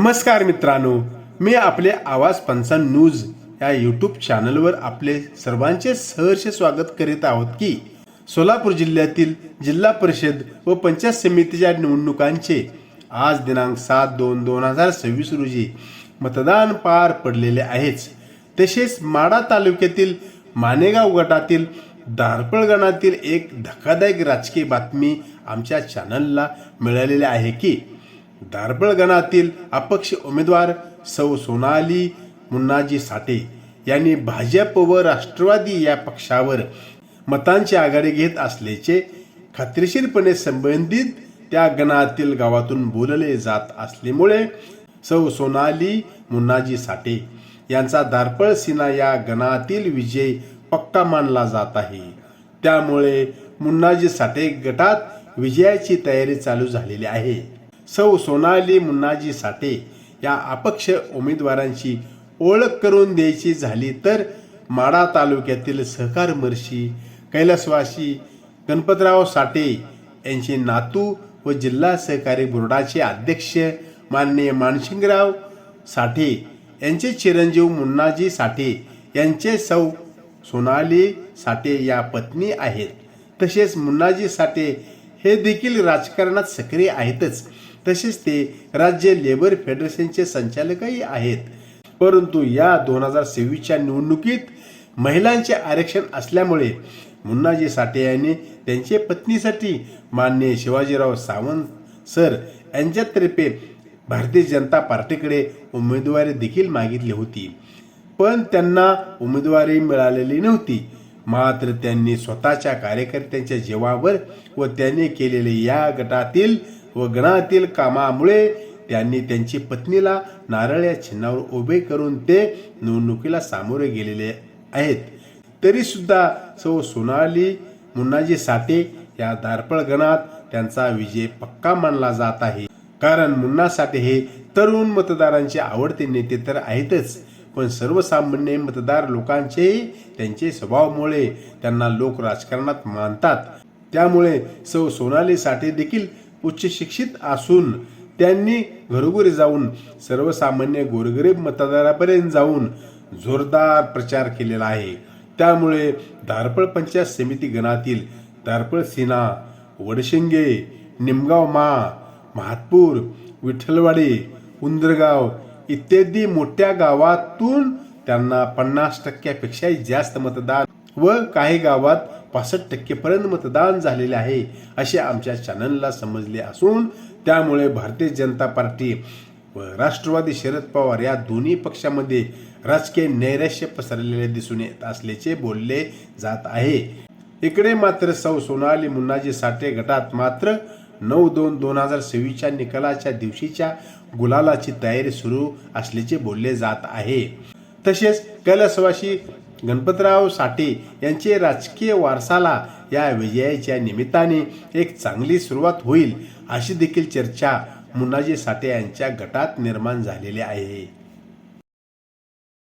नमस्कार मित्रांनो, मी आपले आवाज पंचान न्यूज या यूट्यूब चॅनलवर आपले सर्वांचे सहर्ष स्वागत करीत आहोत की सोलापूर जिल्ह्यातील जिल्हा परिषद व पंचायत समितीच्या निवडणुकांचे आज दिनांक 7/2/2026 रोजी मतदान पार पडलेले आहेच। तसेच माढा तालुक्यातील मानेगाव गटातील दारपळ गणातील एक धक्कादायक राजकीय बातमी आमच्या चॅनलला मिळालेली आहे की दारपळ गणातील अपक्ष उमेदवार सौ सोनाली मुन्नाजी साठे यांनी भाजप व राष्ट्रवादी या पक्षावर मतांची आघाडी घेत असल्याचे खात्रीशीरपणे संबंधित त्या गणातील गावातून बोलले जात असल्यामुळे सौ सोनाली मुन्नाजी साठे यांचा दारपळ सीना या गणातील विजय पक्का मानला जात आहे। त्यामुळे मुन्नाजी साठे गटात विजयाची तयारी चालू झालेली आहे। सौ सोनाली मुन्नाजी साठे या अपक्ष उमेदवारांची ओळख करून द्यायची झाली तर माढा तालुक्यातील सहकार महर्षी कैलासवासी गणपतराव साठे यांचे नातू व जिल्हा सहकारी बोर्डाचे अध्यक्ष माननीय मानसिंगराव साठे यांचे चिरंजीव मुन्नाजी साठे यांचे सौ सोनाली साठे या पत्नी आहेत। तसेच मुन्नाजी साठे हे देखील राजकारणात सक्रिय आहेतच, तसेच ते राज्य लेबर फेडरेशनचे संचालकही आहेत। परंतु या 2026च्या निवडणुकीत महिलांचे आरक्षण असल्यामुळे मुन्नाजी साठे यांनी त्यांच्या पत्नीसाठी माननीय शिवाजीराव सावंत सर यांच्यातर्फे भारतीय जनता पार्टीकडे उमेदवारी देखील मागितली होती, पण त्यांना उमेदवारी मिळालेली नव्हती। मात्र त्यांनी स्वतःच्या कार्यकर्त्यांच्या जीवावर व त्यांनी केलेले या गटातील व गणातील कामामुळे त्यांनी त्यांची पत्नीला नारळ या चिन्हावर उभे करून ते निवडणुकीला सामोरे गेलेले आहेत। तरी सुद्धा सौ सोनाली मुन्नाजी साठे या दारपळ गणात त्यांचा विजय पक्का मानला जात आहे। कारण मुन्ना साठे हे तरुण मतदारांचे आवडते नेते तर आहेतच, पण सर्वसामान्य मतदार लोकांचेही त्यांचे स्वभावामुळे त्यांना लोक राजकारणात मानतात। त्यामुळे सौ सोनाली साठे देखील उच्च शिक्षित असून त्यांनी घरोघरी जाऊन सर्वसामान्य गोरगरीब मतदारापर्यंत जाऊन जोरदार प्रचार केलेला आहे। त्यामुळे दारपळ पंचायत समिती गणातील दारपळ सीना, वडशिंगे, निमगाव महातपूर, विठ्ठलवाडी, उंदरगाव इत्यादी मोठ्या गावातून त्यांना 50% जास्त मतदान व काही गावात 65% पर्यंत मतदान झालेले आहे असे आमच्या चॅनलला समजले असून त्यामुळे भारतीय जनता पार्टी व राष्ट्रवादी शरद पवार या दोन्ही पक्षामध्ये राजकीय नैराश्य पसरलेले दिसून येत असल्याचे बोलले जात आहे। इकडे मात्र सौ सोनाली मुन्नाजी साठे गटात मात्र 9/2/2026च्या निकालाच्या दिवशीच्या गुलालाची तयारी सुरू असल्याचे बोलले जात आहे। तसेच कैलासवासी गणपतराव साठे यांचे राजकीय वारसाला या विजयाच्या निमित्ताने एक चांगली सुरुवात होईल अशी देखील चर्चा मुन्नाजी साठे यांच्या गटात निर्माण झालेली आहे।